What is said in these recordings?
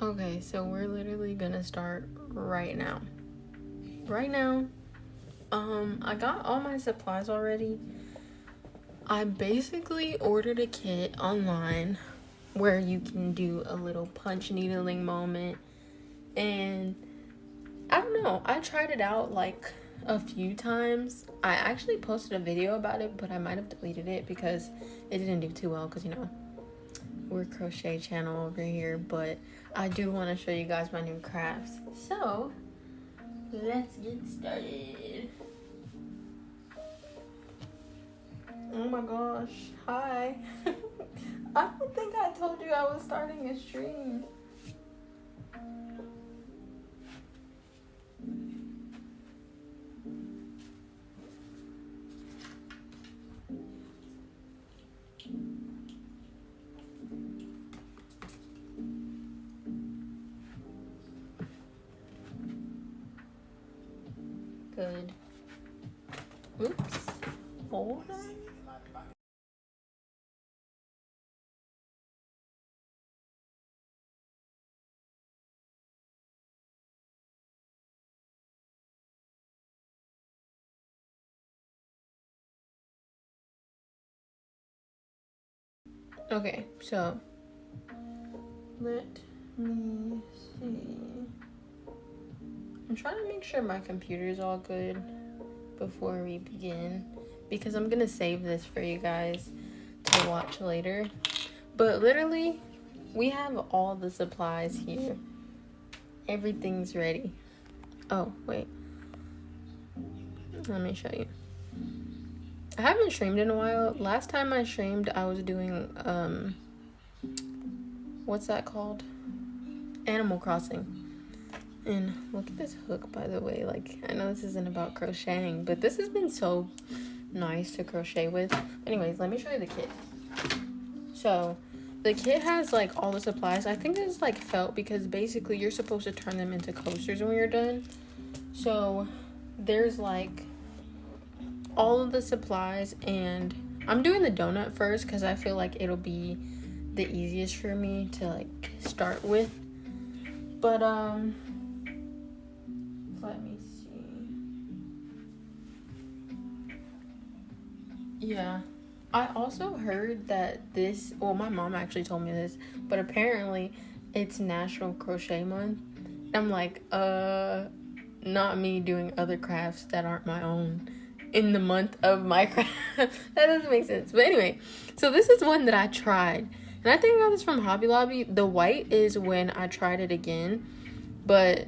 Okay, so we're literally gonna start right now. Right now, I got all my supplies already. I basically ordered a kit online where you can do a little punch needling moment, and I don't know, I tried it out like a few times. I actually posted a video about it, but I might have deleted it because it didn't do too well, because you know, we're a crochet channel over here. But I do want to show you guys my new crafts, so let's get started. Oh my gosh, hi. I don't think I told you I was starting a stream. Good. Oops. Hold on. Okay, so let me see. I'm trying to make sure my computer is all good before we begin, because I'm gonna save this for you guys to watch later. But literally, we have all the supplies here. Everything's ready. Oh, wait. Let me show you. I haven't streamed in a while. Last time I streamed, I was doing, what's that called? Animal Crossing. And look at this hook, by the way. Like, I know this isn't about crocheting, but this has been so nice to crochet with. Anyways, let me show you the kit. So, the kit has, like, all the supplies. I think this is, like, felt, because basically you're supposed to turn them into coasters when you're done. So, there's, like, all of the supplies, and I'm doing the donut first because I feel like it'll be the easiest for me to, like, start with. But, let me see. Yeah. I also heard that this, well, my mom actually told me this, but apparently it's National Crochet Month. I'm like, not me doing other crafts that aren't my own in the month of my craft. That doesn't make sense. But anyway, so this is one that I tried. And I think I got this from Hobby Lobby. The white is when I tried it again. But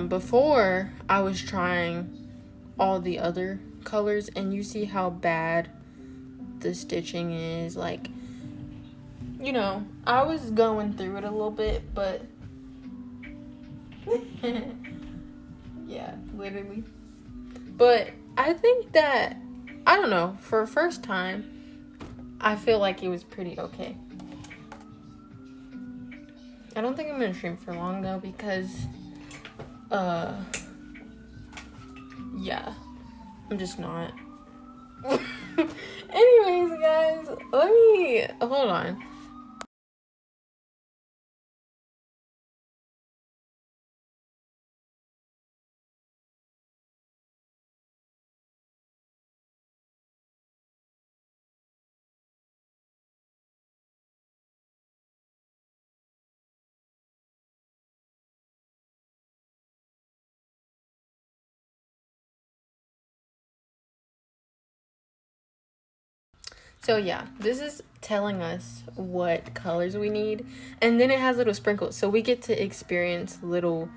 before, I was trying all the other colors, and you see how bad the stitching is. Like, you know, I was going through it a little bit, but yeah, literally. But I think that, I don't know, for a first time, I feel like it was pretty okay. I don't think I'm gonna stream for long though, because yeah, I'm just not. Anyways, guys, let me hold on. So yeah, this is telling us what colors we need, and then it has little sprinkles, so we get to experience little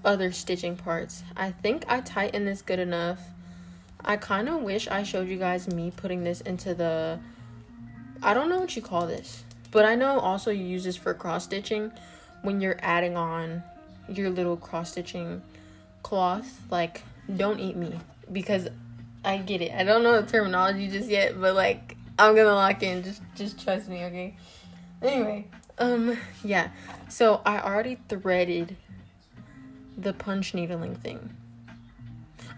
other stitching parts. I think I tightened this good enough. I kind of wish I showed you guys me putting this into the, I don't know what you call this, but I know also you use this for cross stitching when you're adding on your little cross stitching cloth. Like, don't eat me, because I get it. I don't know the terminology just yet, but like, I'm gonna lock in. Just trust me, okay? Anyway, yeah. So I already threaded the punch needling thing.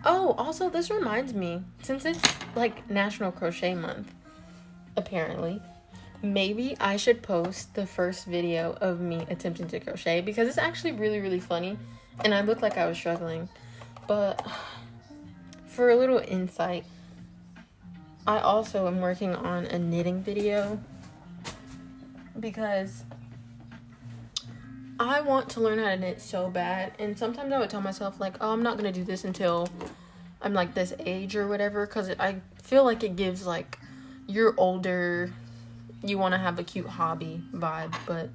Oh, also, this reminds me, since it's like National Crochet Month, apparently, maybe I should post the first video of me attempting to crochet because it's actually really, really funny. And I looked like I was struggling. But for a little insight, I also am working on a knitting video because I want to learn how to knit so bad. And sometimes I would tell myself like, oh, I'm not going to do this until I'm like this age or whatever, because I feel like it gives like you're older, you want to have a cute hobby vibe, but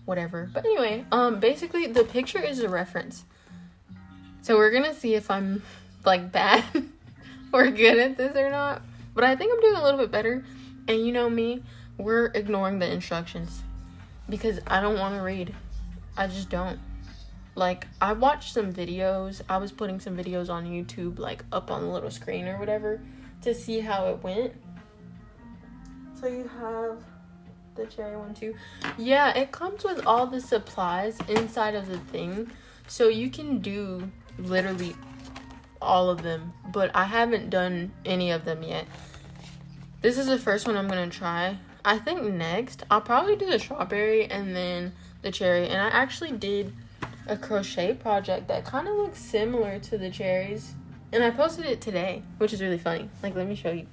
whatever. But anyway, basically the picture is a reference. So we're going to see if I'm like bad or good at this or not. But I think I'm doing a little bit better. And you know me, we're ignoring the instructions because I don't want to read. I just don't. Like, I watched some videos. I was putting some videos on YouTube, like, up on the little screen or whatever to see how it went. So you have the cherry one too. Yeah, it comes with all the supplies inside of the thing. So you can do literally all of them. But I haven't done any of them yet. This is the first one I'm going to try. I think next, I'll probably do the strawberry and then the cherry. And I actually did a crochet project that kind of looks similar to the cherries. And I posted it today, which is really funny. Like, let me show you.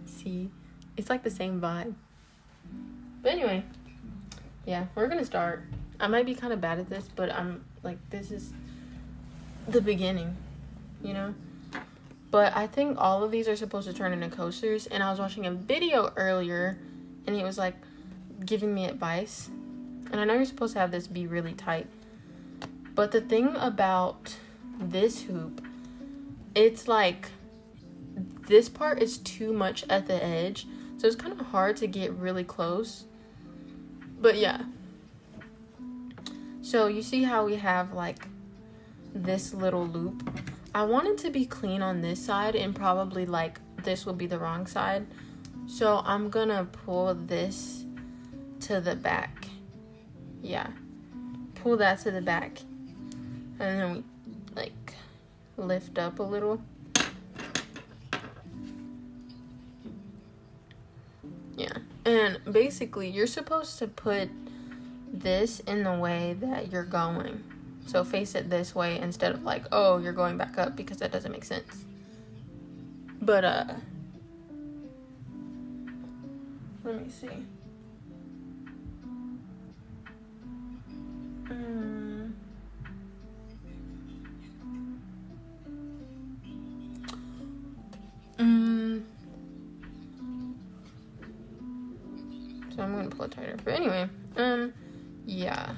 See? It's like the same vibe. But anyway, yeah, we're going to start. I might be kind of bad at this, but I'm like, this is the beginning, you know? But I think all of these are supposed to turn into coasters. And I was watching a video earlier and it was like giving me advice. And I know you're supposed to have this be really tight. But the thing about this hoop, it's like this part is too much at the edge. So it's kind of hard to get really close. But yeah. So you see how we have like this little loop. I want it to be clean on this side and probably like this will be the wrong side. So I'm gonna pull this to the back. Yeah. Pull that to the back. And then we like lift up a little. Yeah. And basically you're supposed to put this in the way that you're going. So face it this way instead of like, oh, you're going back up, because that doesn't make sense. But let me see. So I'm gonna pull it tighter. But anyway, yeah.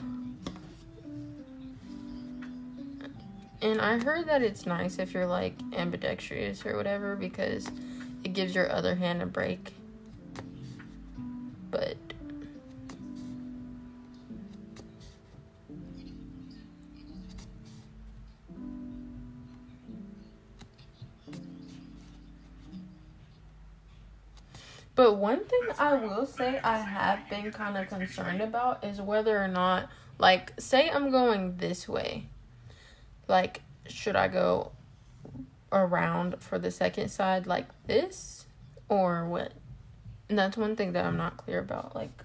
And I heard that it's nice if you're like ambidextrous or whatever, because it gives your other hand a break. But one thing I will say I have been kind of concerned about is whether or not, like, say I'm going this way. Like, should I go around for the second side like this or what? And that's one thing that I'm not clear about, like,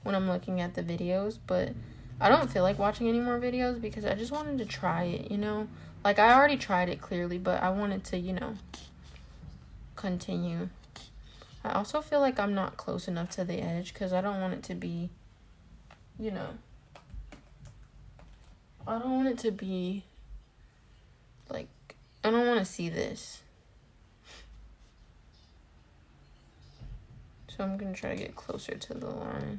when I'm looking at the videos. But I don't feel like watching any more videos because I just wanted to try it, you know? Like, I already tried it clearly, but I wanted to, you know, continue. I also feel like I'm not close enough to the edge because I don't want it to be, you know, I don't want it to be like, I don't want to see this. So I'm going to try to get closer to the line.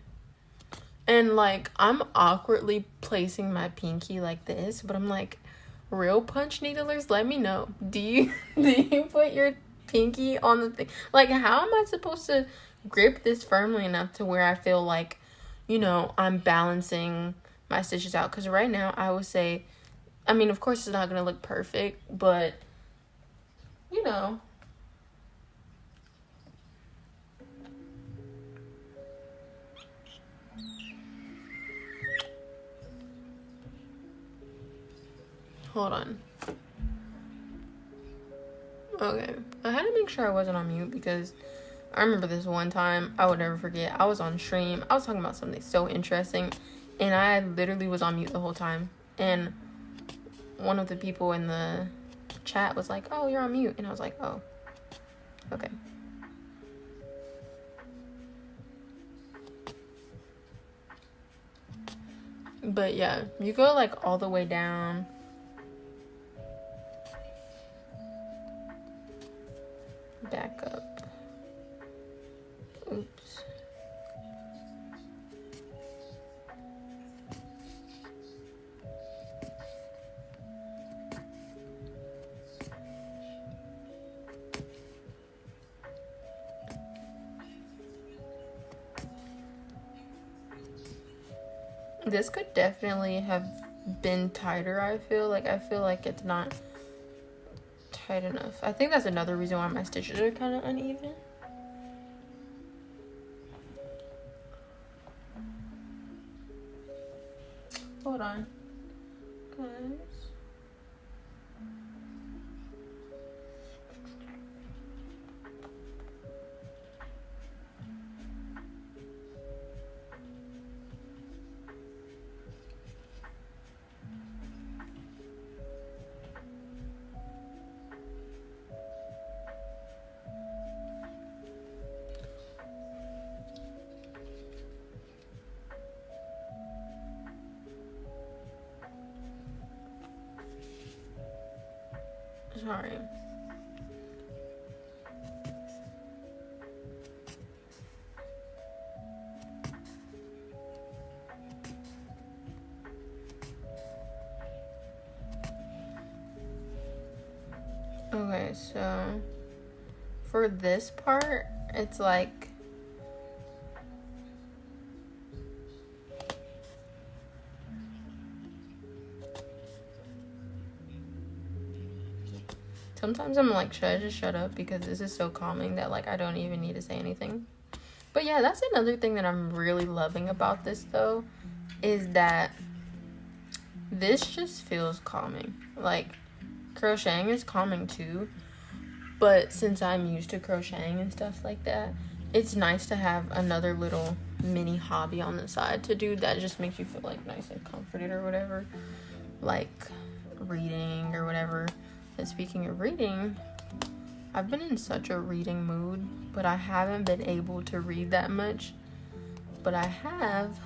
And like, I'm awkwardly placing my pinky like this, but I'm like, real punch needlers, let me know. Do you put your pinky on the thing? Like, how am I supposed to grip this firmly enough to where I feel like, you know, I'm balancing my stitches out? Because right now, I would say, I mean, of course, it's not going to look perfect, but, you know. Hold on. Okay, I had to make sure I wasn't on mute because I remember this one time, I would never forget. I was on stream, I was talking about something so interesting, and I literally was on mute the whole time. And one of the people in the chat was like, "Oh, you're on mute," and I was like, "Oh, okay." But yeah, you go like all the way down. Back up. Oops. This could definitely have been tighter, I feel like it's not tight enough. I think that's another reason why my stitches are kind of uneven. Hold on, guys. Sorry. Okay, so for this part, it's like sometimes I'm like, should I just shut up because this is so calming that like I don't even need to say anything. But yeah, that's another thing that I'm really loving about this though, is that this just feels calming. Like crocheting is calming too, but since I'm used to crocheting and stuff like that, it's nice to have another little mini hobby on the side to do that just makes you feel like nice and comforted or whatever, like reading or whatever. And speaking of reading, I've been in such a reading mood, but I haven't been able to read that much. But I have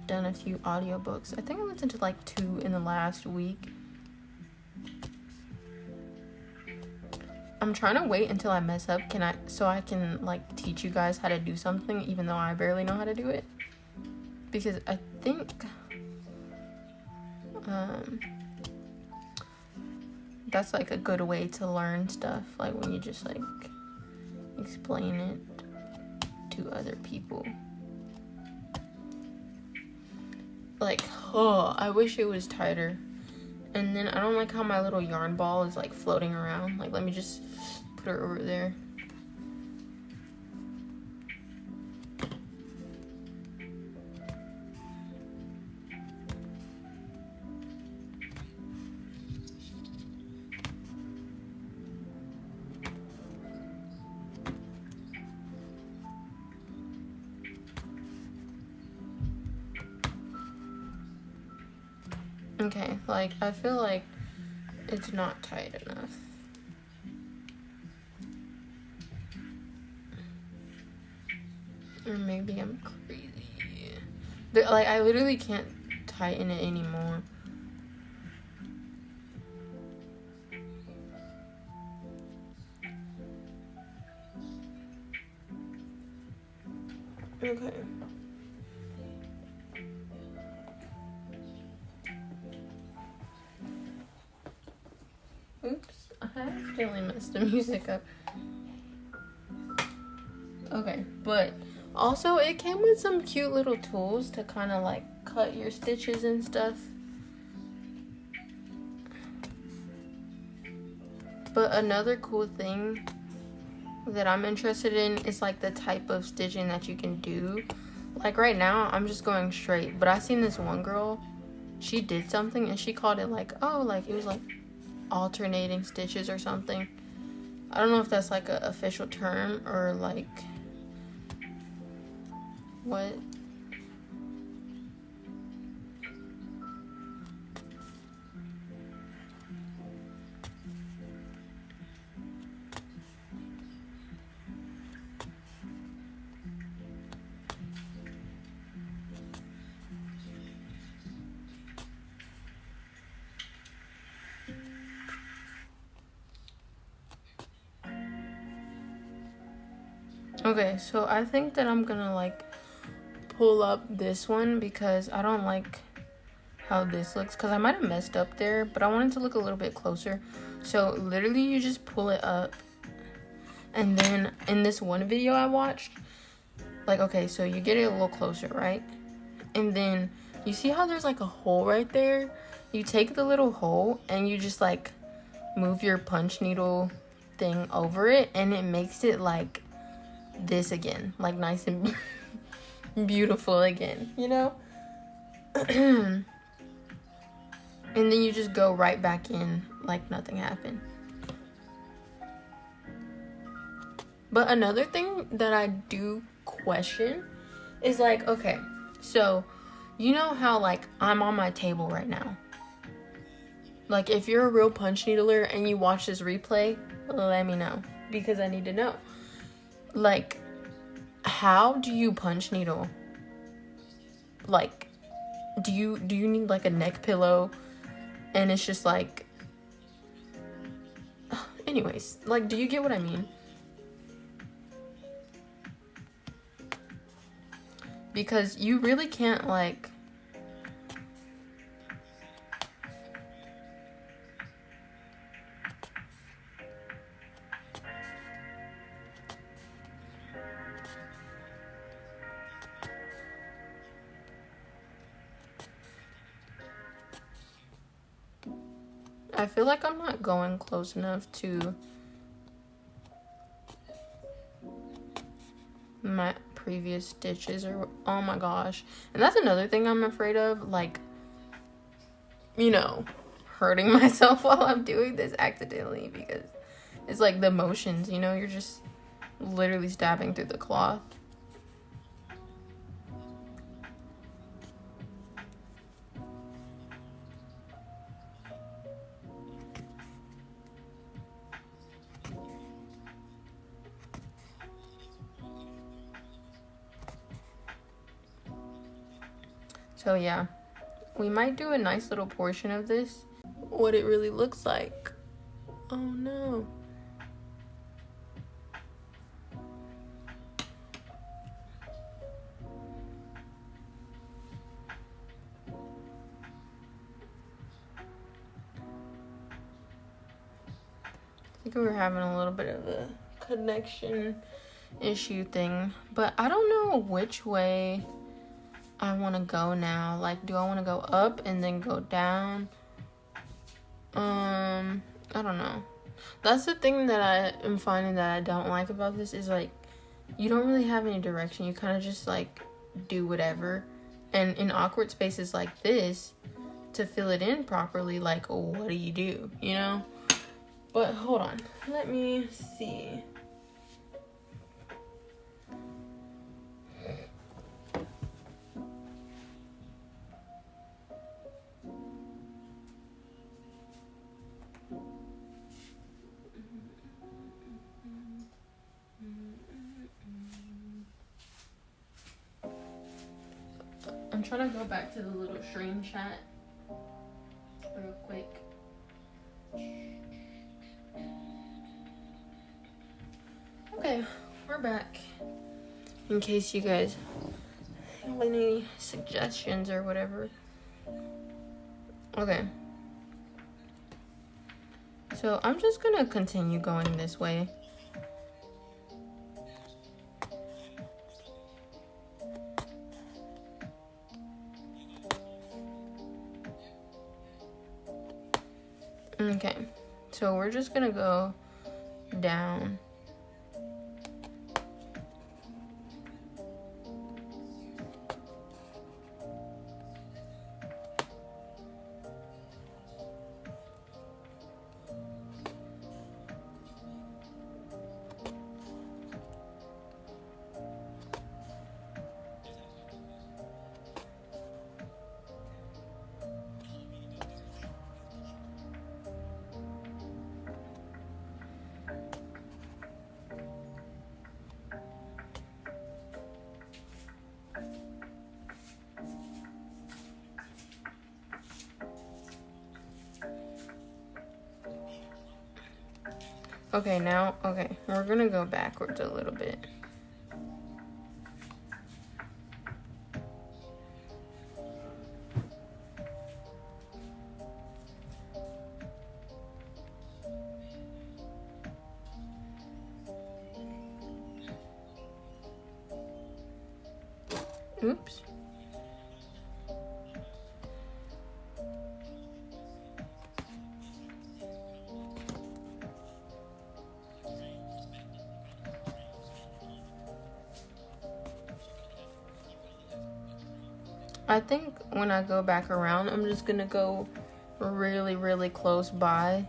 done a few audiobooks. I think I listened to like 2 in the last week. I'm trying to wait until I mess up so I can like teach you guys how to do something even though I barely know how to do it. Because I think that's like a good way to learn stuff, like when you just like explain it to other people. Like, oh, I wish it was tighter. And then I don't like how my little yarn ball is like floating around. Like, let me just put her over there. Okay, like, I feel like it's not tight enough. Or maybe I'm crazy. Like, I literally can't tighten it anymore. Okay. Oops, I accidentally messed the music up. Okay, but also it came with some cute little tools to kind of like cut your stitches and stuff. But another cool thing that I'm interested in is like the type of stitching that you can do. Like right now I'm just going straight, but I seen this one girl, she did something and she called it like, oh, like it was like alternating stitches or something. I don't know if that's like an official term or like what. Okay, so I think that I'm gonna like pull up this one because I don't like how this looks, because I might have messed up there, but I want it to look a little bit closer. So literally you just pull it up, and then in this one video I watched, like, okay, so you get it a little closer, right? And then you see how there's like a hole right there? You take the little hole and you just like move your punch needle thing over it, and it makes it like this again, like nice and beautiful again, you know? And then you just go right back in like nothing happened. But another thing that I do question is like, okay, so you know how like I'm on my table right now? Like if you're a real punch needler and you watch this replay, let me know, because I need to know. Like, how do you punch needle? Like, do you need like a neck pillow? And it's just like, anyways, like, do you get what I mean? Because you really can't like, I feel like I'm not going close enough to my previous stitches, or oh my gosh. And that's another thing I'm afraid of, like, you know, hurting myself while I'm doing this accidentally, because it's like the motions, you know, you're just literally stabbing through the cloth. So yeah, we might do a nice little portion of this, what it really looks like. Oh no. I think we were having a little bit of a connection issue thing, but I don't know which way I want to go now. Like, do I want to go up and then go down? I don't know. That's the thing that I am finding that I don't like about this, is like, you don't really have any direction. You kind of just like do whatever. And in awkward spaces like this, to fill it in properly, like, oh, what do? You know? But hold on, let me see. I'm trying to go back to the little stream chat real quick. Okay, we're back. In case you guys have any suggestions or whatever. Okay. So I'm just gonna continue going this way. Okay, so we're just gonna go down. Okay, now, okay, we're gonna go backwards a little bit. Oops. I think when I go back around, I'm just gonna go really, really close by.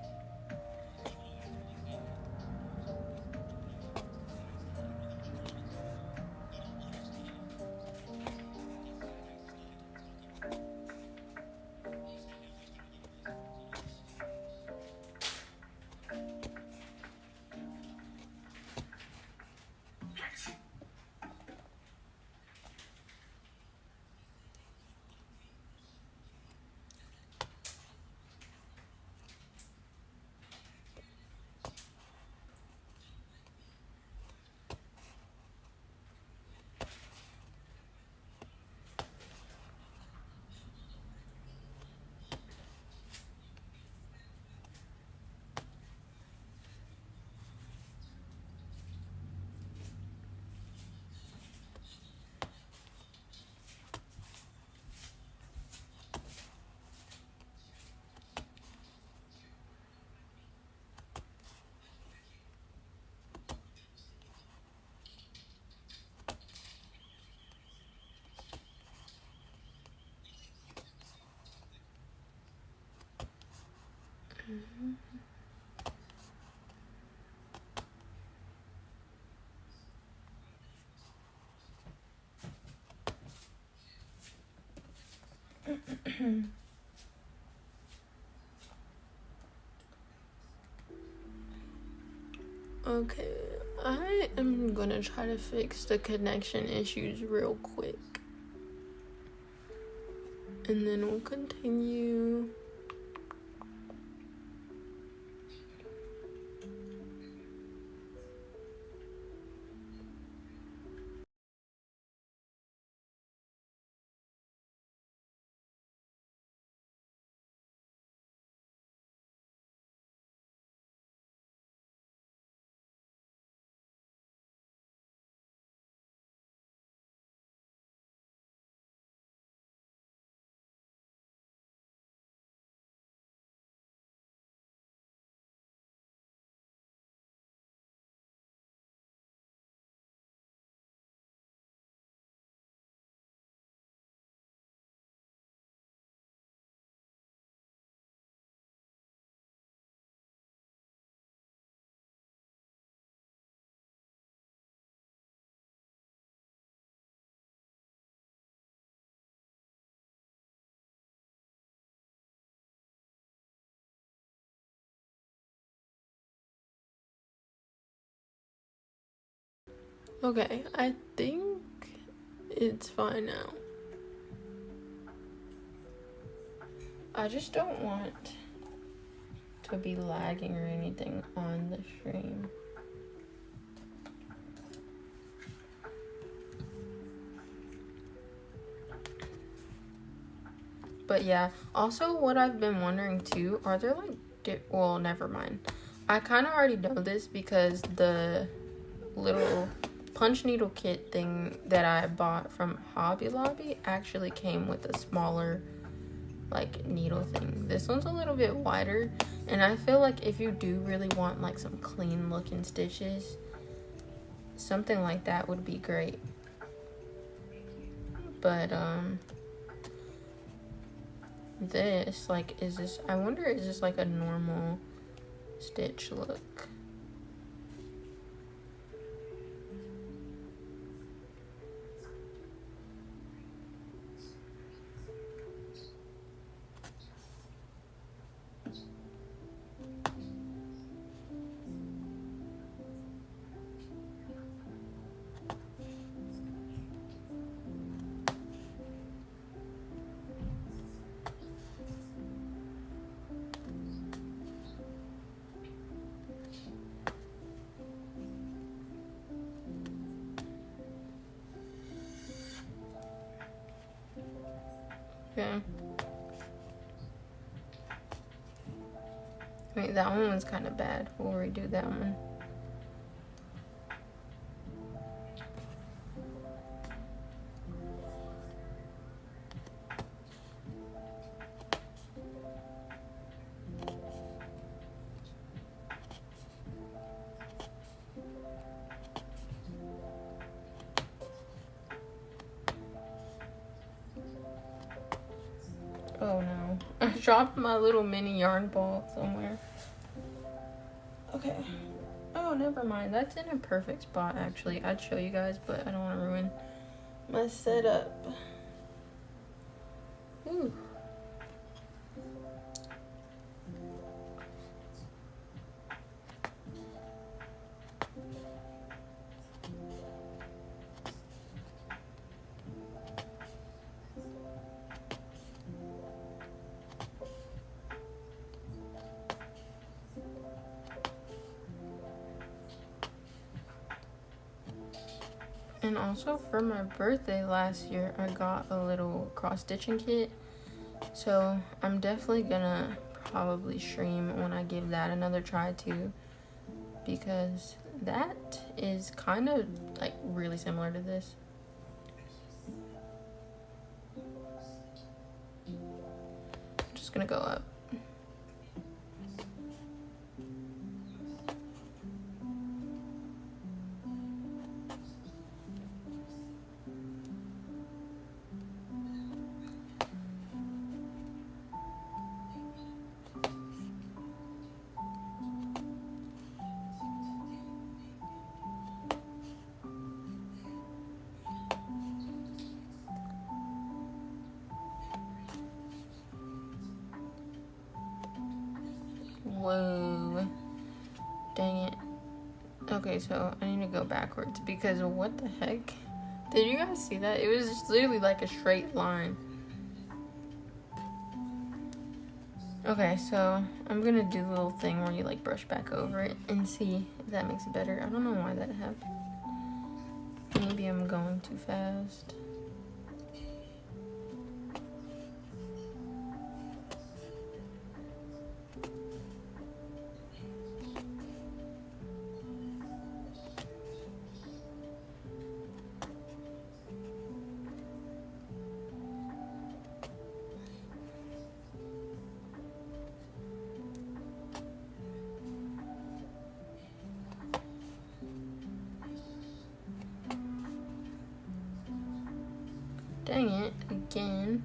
Okay, I am gonna try to fix the connection issues real quick. And then we'll continue. Okay, I think it's fine now. I just don't want to be lagging or anything on the stream. But yeah, also what I've been wondering too, are there like, well, never mind. I kind of already know this because the little punch needle kit thing that I bought from Hobby Lobby actually came with a smaller like needle thing. This one's a little bit wider, and I feel like if you do really want like some clean looking stitches, something like that would be great. But this, like, is this, I wonder, is this like a normal stitch look? Okay. Wait, that one was kind of bad. We'll redo that one. Oh no. I dropped my little mini yarn ball somewhere. Okay. Oh, never mind. That's in a perfect spot, actually. I'd show you guys, but I don't want to ruin my setup. Ooh. And also for my birthday last year, I got a little cross stitching kit. So I'm definitely gonna probably stream when I give that another try too, because that is kind of like really similar to this. I'm just gonna go up. Whoa. Dang it. Okay, so I need to go backwards because what the heck? Did you guys see that? It was just literally like a straight line. Okay, so I'm gonna do the little thing where you like brush back over it and see if that makes it better. I don't know why that happened. Maybe I'm going too fast. Dang it, again.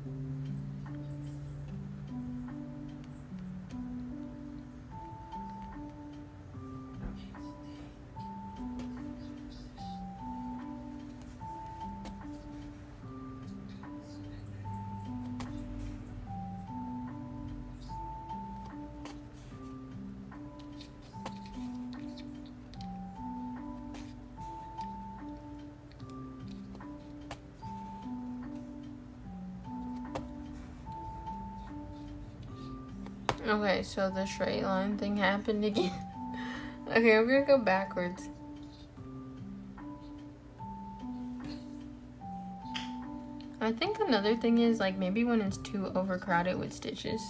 Okay, so the straight line thing happened again. Okay, I'm gonna go backwards. I think another thing is like maybe when it's too overcrowded with stitches,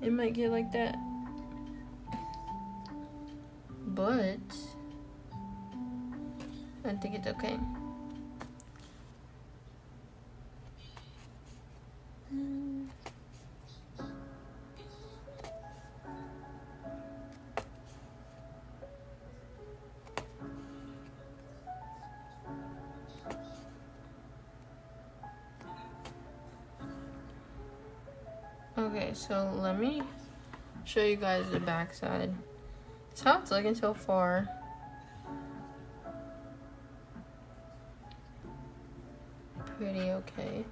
it might get like that. But I think it's okay. Okay, so let me show you guys the back side. That's how it's looking so far. Pretty okay.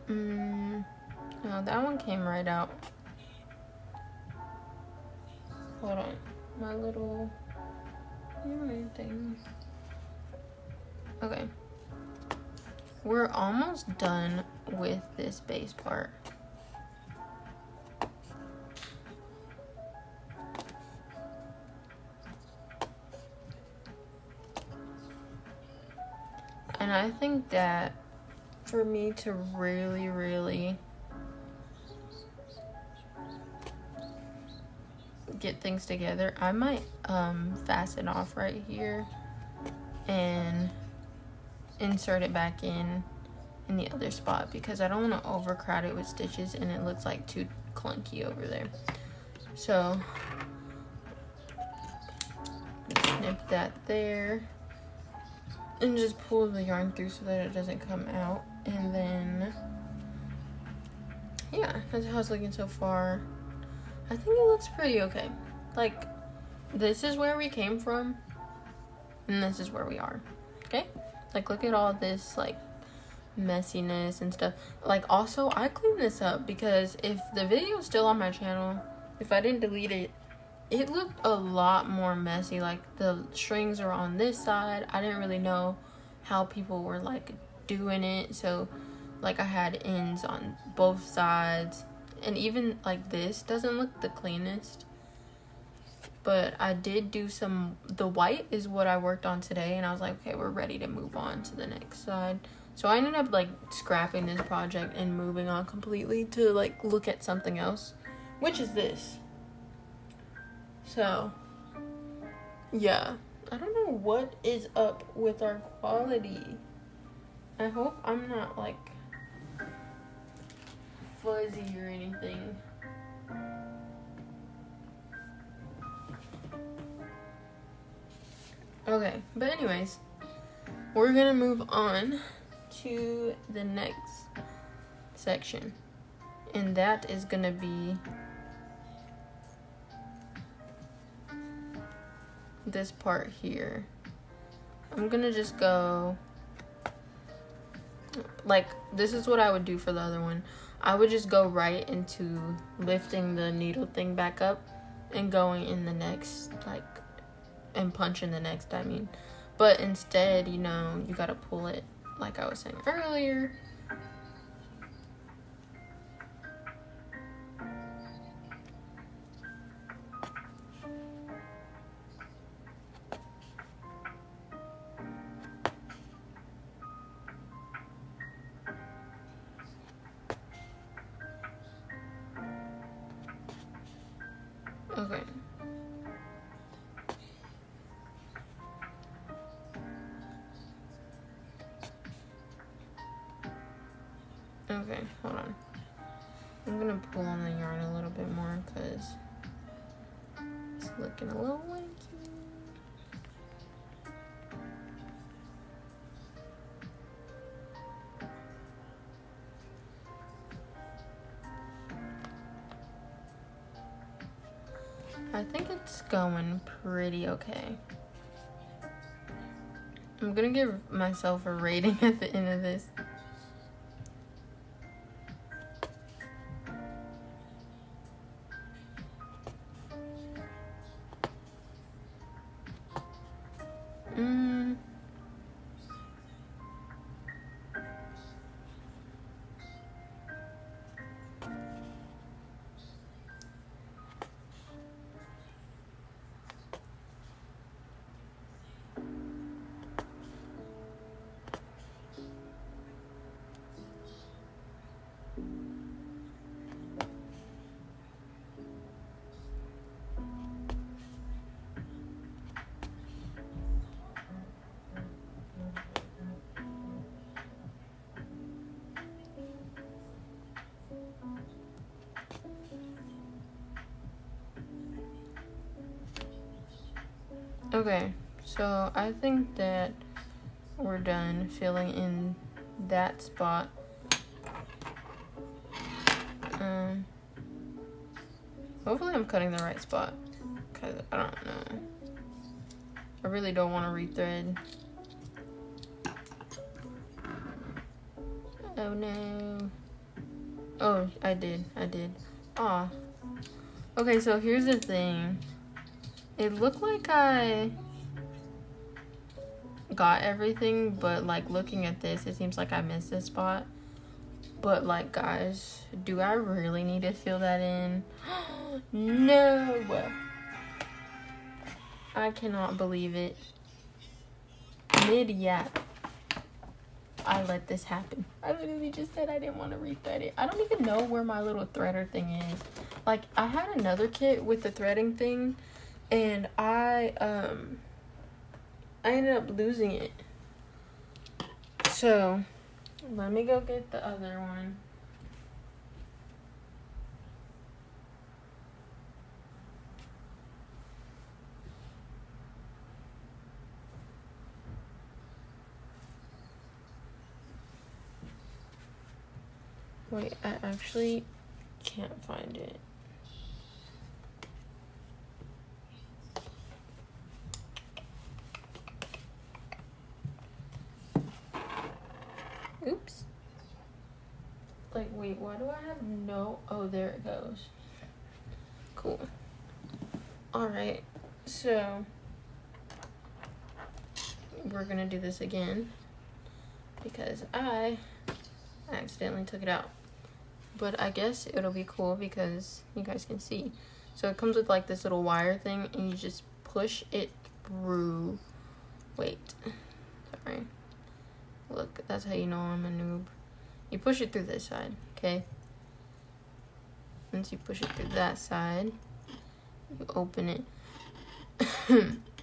No, that one came right out. Hold on. My little thing. Okay. We're almost done with this base part. And I think that for me to really get things together, I might fasten off right here and insert it back in the other spot, because I don't want to overcrowd it with stitches and it looks like too clunky over there. So snip that there and just pull the yarn through so that it doesn't come out. And then yeah, that's how it's looking so far. I think it looks pretty okay. Like, this is where we came from and this is where we are. Okay, like, look at all this like messiness and stuff. Like, also, I cleaned this up because if the video is still on my channel, if I didn't delete it, it looked a lot more messy. Like, the strings are on this side. I didn't really know how people were like doing it, so like I had ends on both sides, and even like this doesn't look the cleanest. But I did do some, the white is what I worked on today, and I was like, okay, we're ready to move on to the next side. So I ended up like scrapping this project and moving on completely to like look at something else, which is this. So yeah, I don't know what is up with our quality. I hope I'm not like fuzzy or anything. Okay, but anyways, we're gonna move on to the next section, and that is gonna be this part here. I'm gonna just go like, this is what I would do for the other one. I would just go right into lifting the needle thing back up and going in the next, like, and punching the next, I mean. But instead, you know, you gotta pull it like I was saying earlier. Okay. Okay, hold on. I'm gonna pull on the yarn a little bit more because it's looking a little wanky. I think it's going pretty okay. I'm gonna give myself a rating at the end of this. Okay, so I think that we're done filling in that spot. Hopefully I'm cutting the right spot, because I don't know. I really don't want to rethread. Oh no. Oh, I did. Aw. Okay, so here's the thing. It looked like I got everything, but like looking at this, it seems like I missed this spot. But like, guys, do I really need to fill that in? No! I cannot believe it. Mid-yap. I let this happen. I literally just said I didn't want to rethread it. I don't even know where my little threader thing is. Like, I had another kit with the threading thing, and I ended up losing it. So let me go get the other one. Wait, I actually can't find it. Oops. Like, wait, why do I have no... Oh, there it goes. Cool. Alright, so we're gonna do this again because I accidentally took it out. But I guess it'll be cool because you guys can see. So it comes with like this little wire thing, and you just push it through. Wait, sorry. Look, that's how you know I'm a noob. You push it through this side, okay? Once you push it through that side, you open it.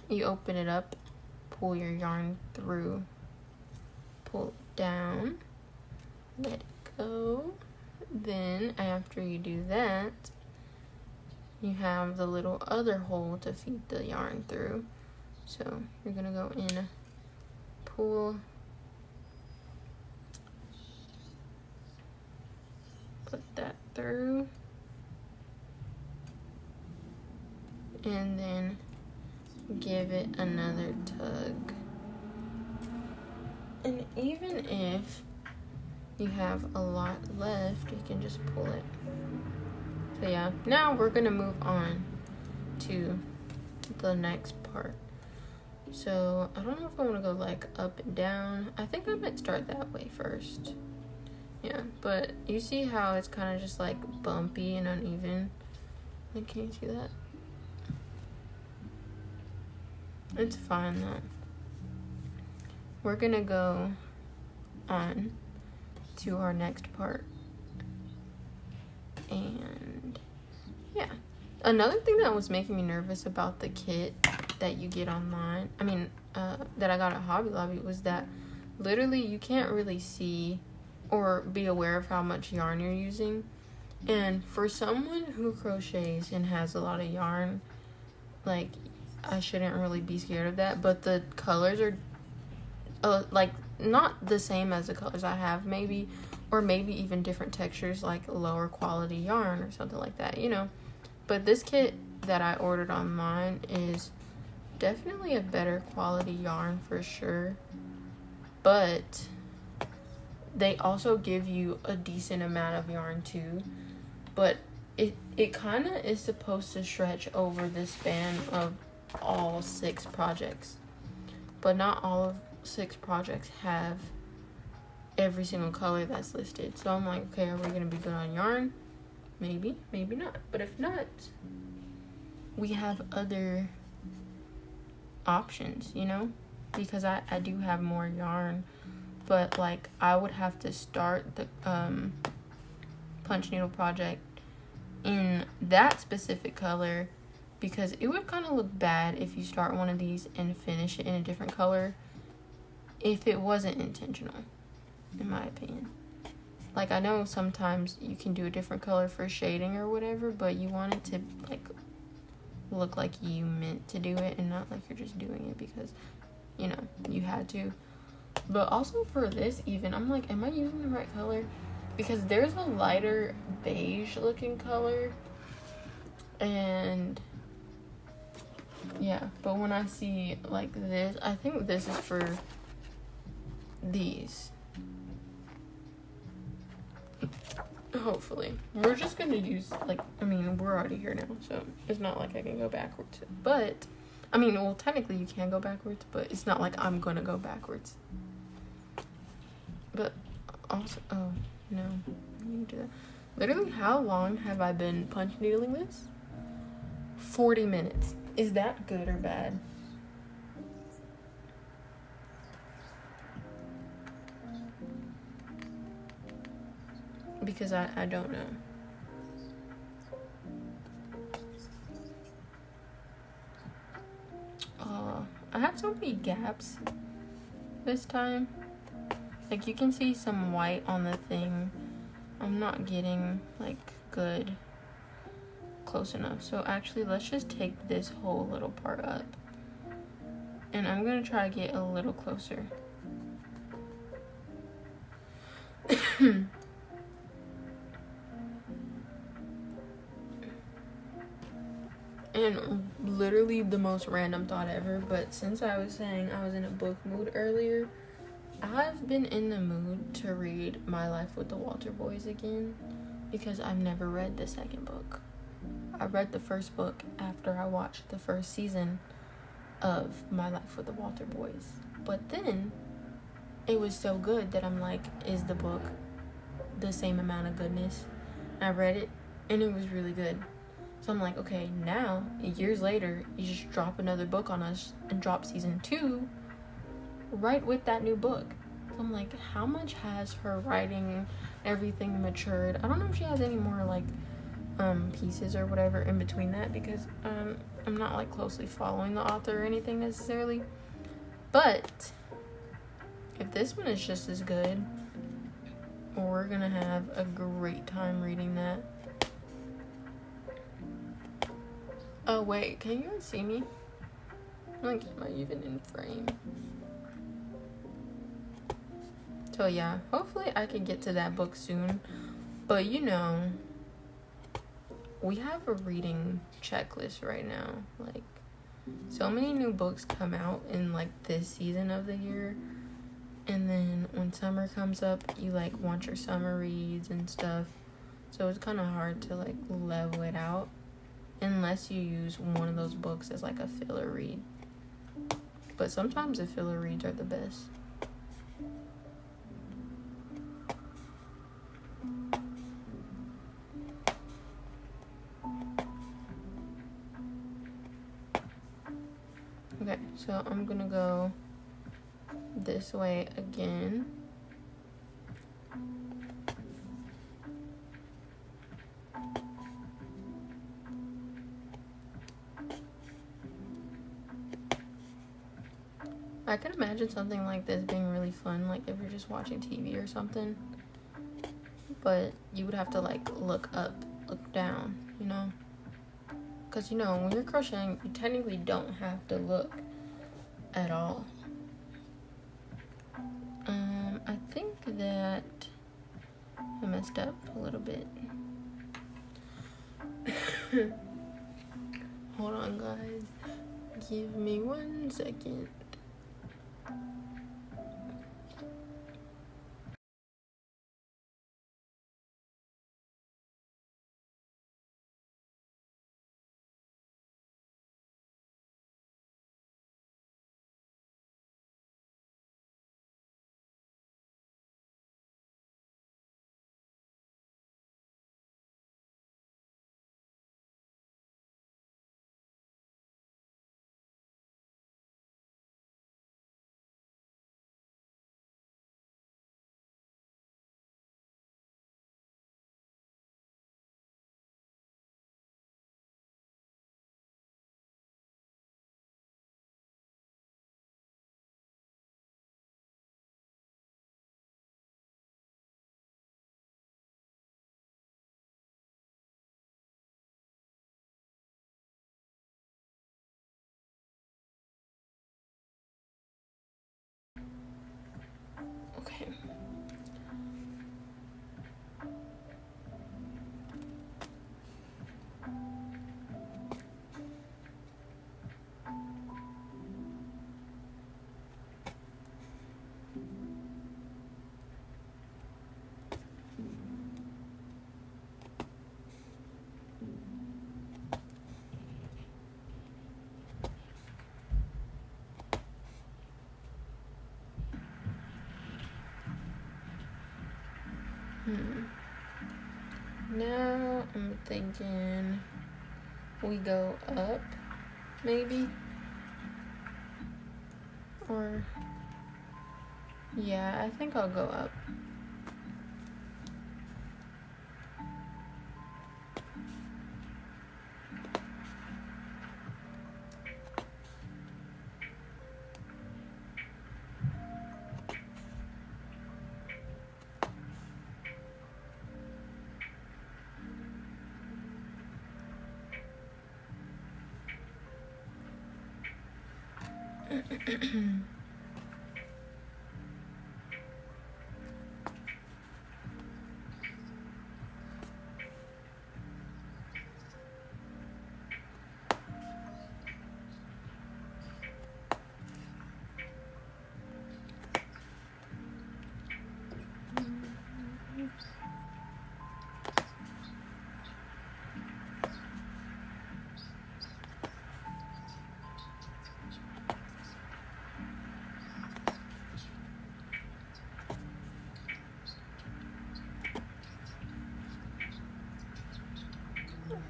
You open it up, pull your yarn through, pull it down, let it go. Then after you do that, you have the little other hole to feed the yarn through. So you're gonna go in, pull, put that through, and then give it another tug. And even if you have a lot left, you can just pull it. So yeah, now we're gonna move on to the next part. So I don't know if I want to go like up and down. I think I might start that way first. Yeah, but you see how it's kind of just like bumpy and uneven? Like, can you see that? It's fine though. We're gonna go on to our next part. And yeah, another thing that was making me nervous about the kit that you get online, that I got at Hobby Lobby, was that literally you can't really see or be aware of how much yarn you're using. And for someone who crochets and has a lot of yarn, like, I shouldn't really be scared of that. But the colors are like not the same as the colors I have, maybe, or maybe even different textures, like lower quality yarn or something like that, you know. But this kit that I ordered online is definitely a better quality yarn for sure, but they also give you a decent amount of yarn too. But it kind of is supposed to stretch over the span of all 6 projects, but not all of 6 projects have every single color that's listed. So I'm like, okay, are we gonna be good on yarn? Maybe, maybe not. But if not, we have other options, you know, because I do have more yarn. But like, I would have to start the punch needle project in that specific color, because it would kind of look bad if you start one of these and finish it in a different color if it wasn't intentional, in my opinion. Like, I know sometimes you can do a different color for shading or whatever, but you want it to like look like you meant to do it and not like you're just doing it because, you know, you had to. But also for this, even, I'm like, am I using the right color? Because there's a lighter beige looking color, and yeah, but when I see like this, I think this is for these. Hopefully. We're just gonna use, like, we're already here now, so it's not like I can go backwards. But, well, technically you can go backwards, but it's not like I'm gonna go backwards. But also, oh, no, I need to do that. Literally, how long have I been punch needling this? 40 minutes. Is that good or bad? because I don't know. I have so many gaps this time. Like, you can see some white on the thing. I'm not getting, like, good close enough. So actually, let's just take this whole little part up. And I'm gonna try to get a little closer. And literally the most random thought ever, but since I was saying I was in a book mood earlier, I've been in the mood to read My Life with the Walter Boys again, because I've never read the second book. I read the first book after I watched the first season of My Life with the Walter Boys. But then it was so good that I'm like, is the book the same amount of goodness? I read it and it was really good. So I'm like, okay, now, years later, you just drop another book on us and drop season 2 right with that new book. So I'm like, how much has her writing, everything matured? I don't know if she has any more, like, pieces or whatever in between that, because I'm not, like, closely following the author or anything necessarily. But if this one is just as good, we're gonna have a great time reading that. Oh wait, can you guys see me? Like, am I even in frame? So yeah, hopefully I can get to that book soon. But you know, we have a reading checklist right now. Like, so many new books come out in like this season of the year. And then when summer comes up, you like want your summer reads and stuff. So it's kind of hard to like level it out unless you use one of those books as like a filler read. But sometimes the filler reads are the best. Okay, so I'm gonna go this way again. I could imagine something like this being really fun, like if you're just watching TV or something. But you would have to like look up, look down, you know? Because, you know, when you're crocheting, you technically don't have to look at all. I think that I messed up a little bit. Hold on, guys. Give me 1 second. Okay. Now I'm thinking we go up, maybe? Or, yeah, I think I'll go up.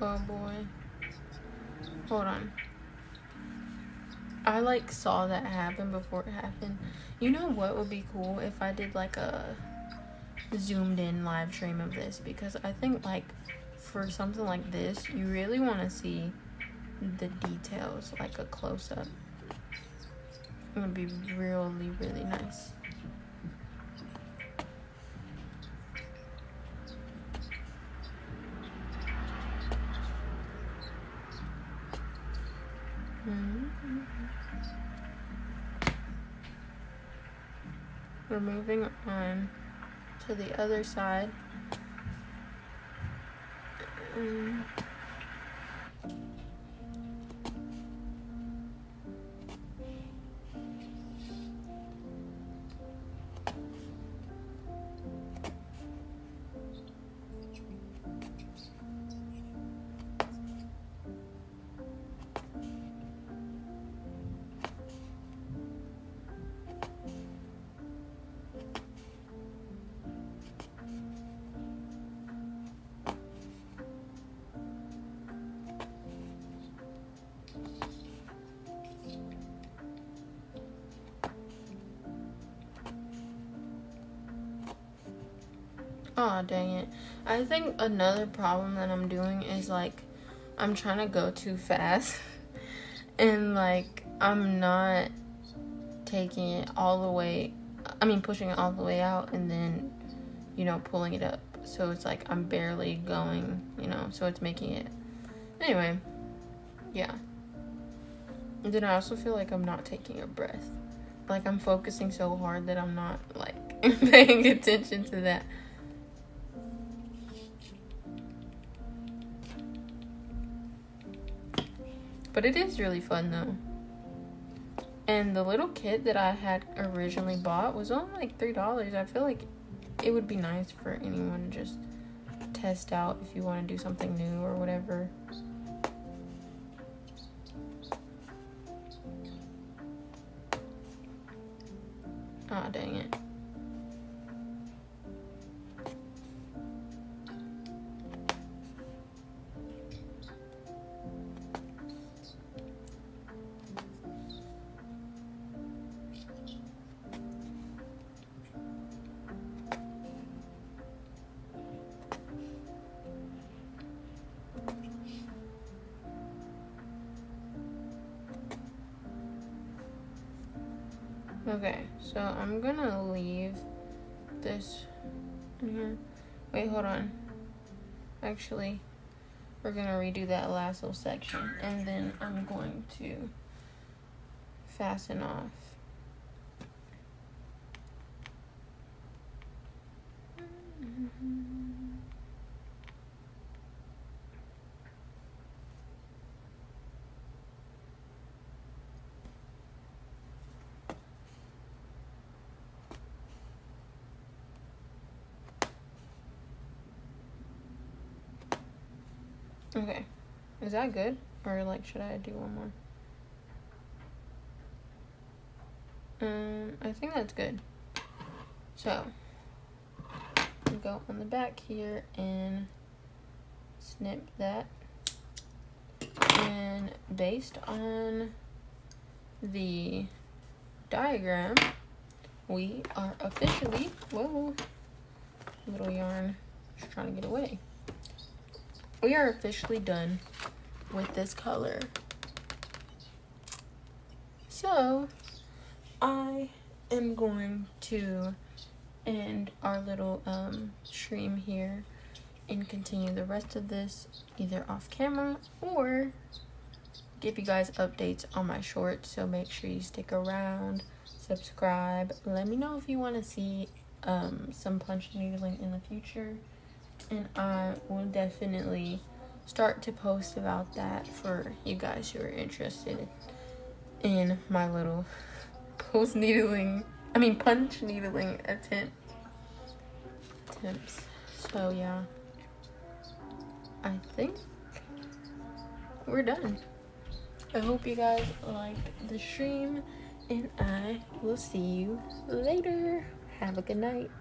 Oh boy. Hold on. I like saw that happen before it happened. You know what would be cool if I did like a zoomed in live stream of this, because I think like for something like this you really want to see the details, like a close-up. It would be really, really nice. We're moving on to the other side. Oh, dang it. I think another problem that I'm doing is, like, I'm trying to go too fast. And, like, I'm not taking it all the way, pushing it all the way out and then, pulling it up. So it's like I'm barely going, so it's making it. Anyway, yeah. And then I also feel like I'm not taking a breath. Like, I'm focusing so hard that I'm not, like, paying attention to that. But it is really fun, though. And the little kit that I had originally bought was only like $3. I feel like it would be nice for anyone to just test out if you want to do something new or whatever. Ah, dang it. Okay, so I'm gonna leave this in here. Wait, hold on. Actually, we're gonna redo that last little section, and then I'm going to fasten off. Okay, is that good? Or like, should I do one more? I think that's good. So, go on the back here and snip that. And based on the diagram, we are officially, whoa, little yarn, just trying to get away. We are officially done with this color. So, I am going to end our little stream here and continue the rest of this either off camera or give you guys updates on my shorts, so make sure you stick around, subscribe. Let me know if you want to see some punch needling in the future, and I will definitely start to post about that for you guys who are interested in my little punch needling attempts. So yeah, I think we're done. I hope you guys liked the stream, and I will see you later. Have a good night.